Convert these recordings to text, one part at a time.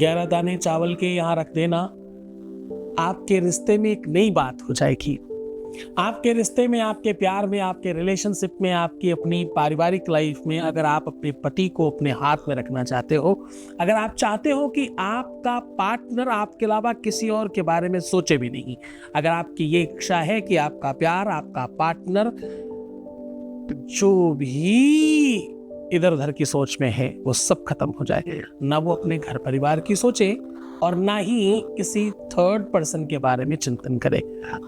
11 दाने चावल के यहाँ रख देना, आपके रिश्ते में एक नई बात हो जाएगी। आपके रिश्ते में, आपके प्यार में, आपके रिलेशनशिप में, आपकी अपनी पारिवारिक लाइफ में अगर आप अपने पति को अपने हाथ में रखना चाहते हो, अगर आप चाहते हो कि आपका पार्टनर आपके अलावा किसी और के बारे में सोचे भी नहीं, अगर आपकी ये इच्छा है कि आपका प्यार, आपका पार्टनर जो भी इधर उधर की सोच में है वो सब खत्म हो जाए, ना वो अपने घर परिवार की सोचे और ना ही किसी थर्ड पर्सन के बारे में चिंतन करे।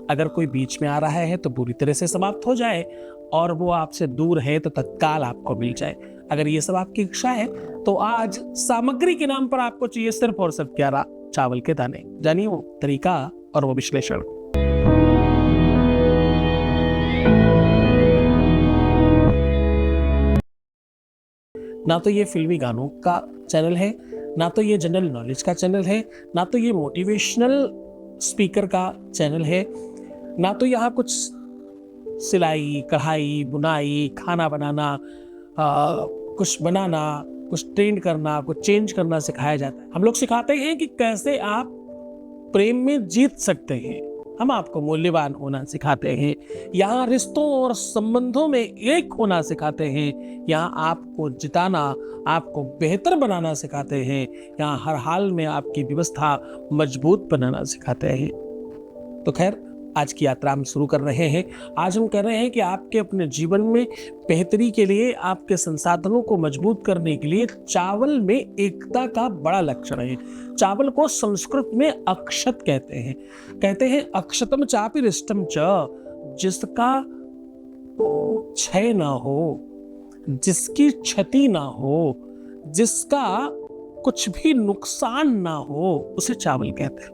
अगर कोई बीच में आ रहा है तो पूरी तरह से समाप्त हो जाए, और वो आपसे दूर है तो तत्काल आपको मिल जाए। अगर ये सब आपकी इच्छा है तो आज सामग्री के नाम पर आपको चाहिए सिर्फ और सिर्फ 11 चावल के दाने। जानिए वो तरीका और वो विश्लेषण। ना तो ये फिल्मी गानों का चैनल है, ना तो ये जनरल नॉलेज का चैनल है, ना तो ये मोटिवेशनल स्पीकर का चैनल है, ना तो यहाँ कुछ सिलाई, कढ़ाई, बुनाई, खाना बनाना, कुछ बनाना, कुछ ट्रेंड करना, कुछ चेंज करना सिखाया जाता है। हम लोग सिखाते हैं कि कैसे आप प्रेम में जीत सकते हैं। हम आपको मूल्यवान होना सिखाते हैं। यहाँ रिश्तों और संबंधों में एक होना सिखाते हैं। यहाँ आपको जिताना, आपको बेहतर बनाना सिखाते हैं। यहाँ हर हाल में आपकी व्यवस्था मजबूत बनाना सिखाते हैं। तो खैर, आज की यात्रा हम शुरू कर रहे हैं। आज हम कह रहे हैं कि आपके अपने जीवन में बेहतरी के लिए, आपके संसाधनों को मजबूत करने के लिए चावल में एकता का बड़ा लक्षण है। चावल को संस्कृत में अक्षत कहते हैं। कहते हैं अक्षतम चापि रिष्टम च, जिसका क्षय ना हो, जिसकी क्षति ना हो, जिसका कुछ भी नुकसान ना हो, उसे चावल कहते हैं।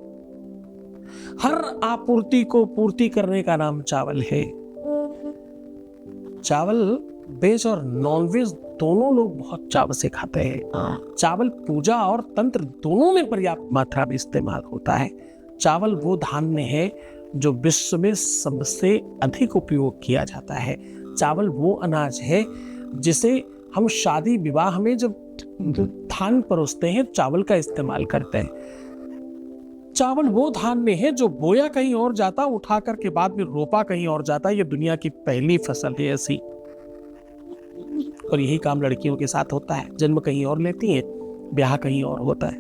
हर आपूर्ति को पूर्ति करने का नाम चावल है। चावल वेज और नॉन वेज दोनों लोग बहुत चाव से खाते हैं। चावल पूजा और तंत्र दोनों में पर्याप्त मात्रा में इस्तेमाल होता है। चावल वो धान्य है जो विश्व में सबसे अधिक उपयोग किया जाता है। चावल वो अनाज है जिसे हम शादी विवाह में जब धान परोसते हैं, चावल का इस्तेमाल करते हैं। चावल वो धान्य है जो बोया कहीं और जाता, उठा करके बाद में रोपा कहीं और जाता। ये दुनिया की पहली फसल है ऐसी, और यही काम लड़कियों के साथ होता है। जन्म कहीं और लेती हैं, ब्याह कहीं और होता है,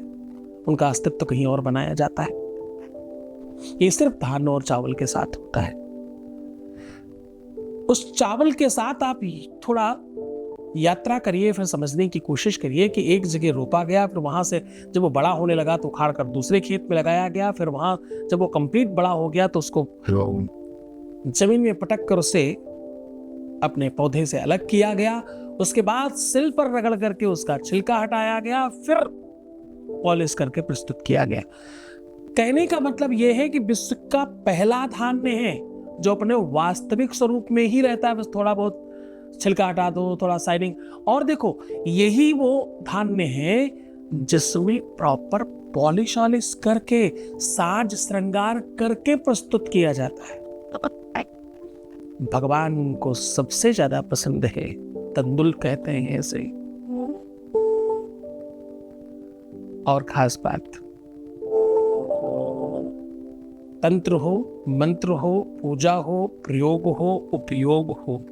उनका अस्तित्व कहीं और बनाया जाता है। ये सिर्फ धान और चावल के साथ होता है। उस चावल के साथ आप थोड़ा यात्रा करिए, फिर समझने की कोशिश करिए कि एक जगह रोपा गया, फिर वहां से जब वो बड़ा होने लगा तो उखाड़ कर दूसरे खेत में लगाया गया, फिर वहां जब वो कंप्लीट बड़ा हो गया तो उसको जमीन में पटक कर उसे अपने पौधे से अलग किया गया। उसके बाद सिल पर रगड़ करके उसका छिलका हटाया गया, फिर पॉलिश करके प्रस्तुत किया गया। कहने का मतलब यह है कि विश्व का पहला धान्य है जो अपने वास्तविक स्वरूप में ही रहता है। बस थोड़ा बहुत छिलका हटा दो, थोड़ा साइडिंग, और देखो यही वो धान्य है जिसमें प्रॉपर पॉलिश ऑलिश करके, साज श्रृंगार करके प्रस्तुत किया जाता है। भगवान को सबसे ज्यादा पसंद है तंदुल कहते हैं इसे। और खास बात, तंत्र हो, मंत्र हो, पूजा हो, प्रयोग हो, उपयोग हो,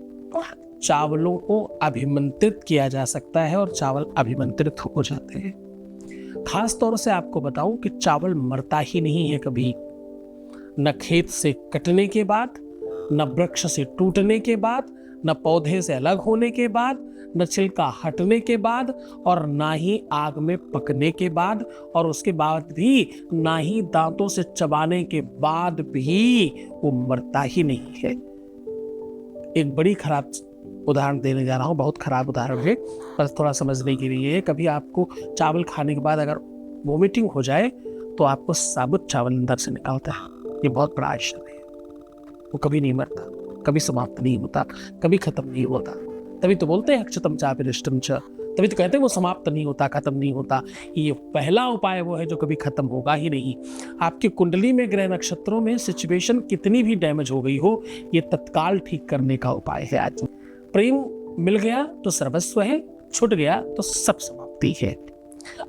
चावलों को अभिमंत्रित किया जा सकता है और चावल अभिमंत्रित हो जाते हैं। खास तौर से आपको बताऊं कि चावल मरता ही नहीं है कभी। न खेत से कटने के बाद, न वृक्ष से टूटने के बाद, न पौधे से अलग होने के बाद, न छिलका हटने के बाद, और ना ही आग में पकने के बाद, और उसके बाद भी ना ही दांतों से चबाने के बाद भी वो मरता ही नहीं है। एक बड़ी खराब उदाहरण देने जा रहा हूँ, बहुत खराब उदाहरण है, बस थोड़ा समझने के लिए। कभी आपको चावल खाने के बाद अगर वोमिटिंग हो जाए तो आपको साबुत चावल अंदर से निकालता है। ये बहुत बड़ा आश्चर्य है। वो कभी नहीं मरता, कभी समाप्त नहीं होता, कभी खत्म नहीं होता। तभी तो बोलते हैं अक्षतम चापि रिष्टम च, तभी तो कहते हैं वो समाप्त नहीं होता, खत्म नहीं होता। ये पहला उपाय वो है जो कभी खत्म होगा ही नहीं। आपकी कुंडली में, ग्रह नक्षत्रों में सिचुएशन कितनी भी डैमेज हो गई हो, ये तत्काल ठीक करने का उपाय है आज। प्रेम मिल गया तो सर्वस्व है, छूट गया तो सब समाप्ति है।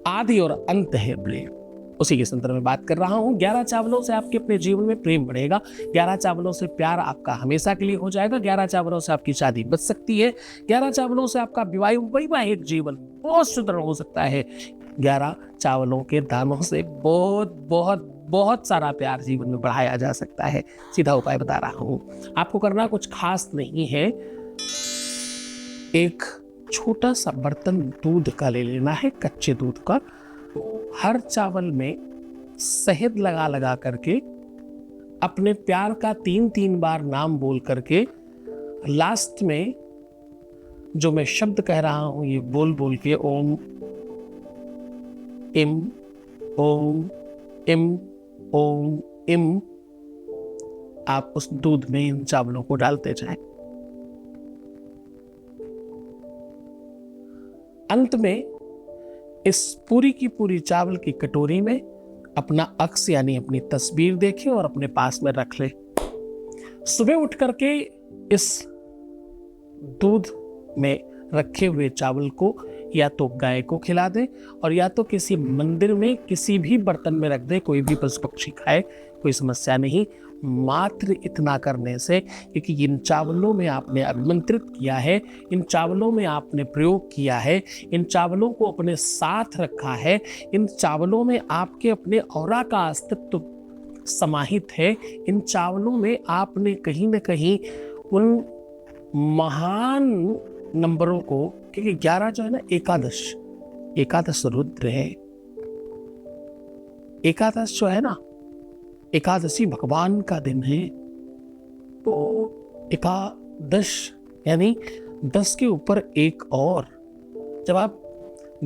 आदि और अंत है ब्लेड। उसी के संदर्भ में बात कर रहा हूं। 11 चावलों से आपके अपने जीवन में प्रेम बढ़ेगा। 11 चावलों से प्यार आपका हमेशा के लिए हो जाएगा। 11 चावलों से आपकी शादी बच सकती है। 11 चावलों से आपका वैवाहिक जीवन बहुत सुदृढ़ हो सकता है। 11 चावलों के दानों से बहुत बहुत बहुत सारा प्यार जीवन में बढ़ाया जा सकता है। सीधा उपाय बता रहा हूं। आपको करना कुछ खास नहीं है। एक छोटा सा बर्तन दूध का ले लेना है, कच्चे दूध का। हर चावल में शहद लगा लगा करके अपने प्यार का 3-3 बार नाम बोल करके लास्ट में जो मैं शब्द कह रहा हूं ये बोल बोल के ओम इम ओम इम ओम इम आप उस दूध में इन चावलों को डालते जाएं। अंत में इस पूरी की पूरी चावल की कटोरी में अपना अक्स यानी अपनी तस्वीर देखें और अपने पास में रख ले। सुबह उठ करके इस दूध में रखे हुए चावल को या तो गाय को खिला दें और या तो किसी मंदिर में किसी भी बर्तन में रख दें। कोई भी पशु पक्षी खाए, कोई समस्या नहीं। मात्र इतना करने से, क्योंकि इन चावलों में आपने अभिमंत्रित किया है, इन चावलों में आपने प्रयोग किया है, इन चावलों को अपने साथ रखा है, इन चावलों में आपके अपने औरा का अस्तित्व समाहित है। इन चावलों में आपने कहीं न कहीं उन महान नंबरों को, क्योंकि 11 जो है ना एकादश रुद्र है। एकादश जो है ना, एकादशी भगवान का दिन है। तो एकादश यानी 10 के ऊपर एक और। जब आप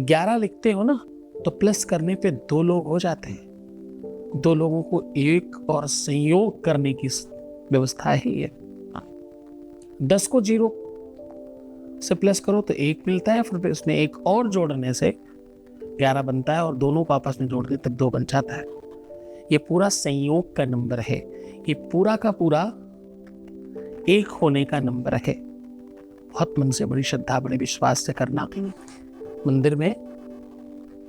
11 लिखते हो ना तो प्लस करने पे 2 लोग हो जाते हैं। 2 लोगों को एक और संयोग करने की व्यवस्था है ये। 10 को 0 से प्लस करो तो 1 मिलता है, फिर उसमें एक और जोड़ने से 11 बनता है और दोनों को आपस में जोड़ दे तब 2 बन जाता है। ये पूरा संयोग का नंबर है। ये पूरा का पूरा एक होने का नंबर है। बहुत मन से, बड़ी श्रद्धा, बड़े विश्वास से करना। मंदिर में,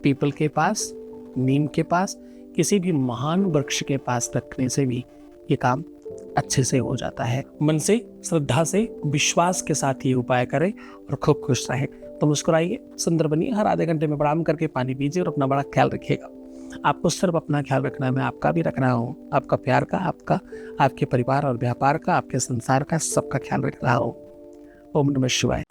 पीपल के पास, नीम के पास, किसी भी महान वृक्ष के पास रखने से भी ये काम अच्छे से हो जाता है। मन से, श्रद्धा से, विश्वास के साथ ये उपाय करें और खूब खुश रहें। तो मुस्कुराइए, सुंदर बनिए, हर आधे घंटे में प्रणाम करके पानी पीजिए और अपना बड़ा ख्याल रखिएगा। आपको सिर्फ अपना ख्याल रखना है, मैं आपका भी रख रहा हूँ। आपका प्यार का, आपका, आपके परिवार और व्यापार का, आपके संसार का, सबका ख्याल रख रहा हूँ। ओम नमः शिवाय।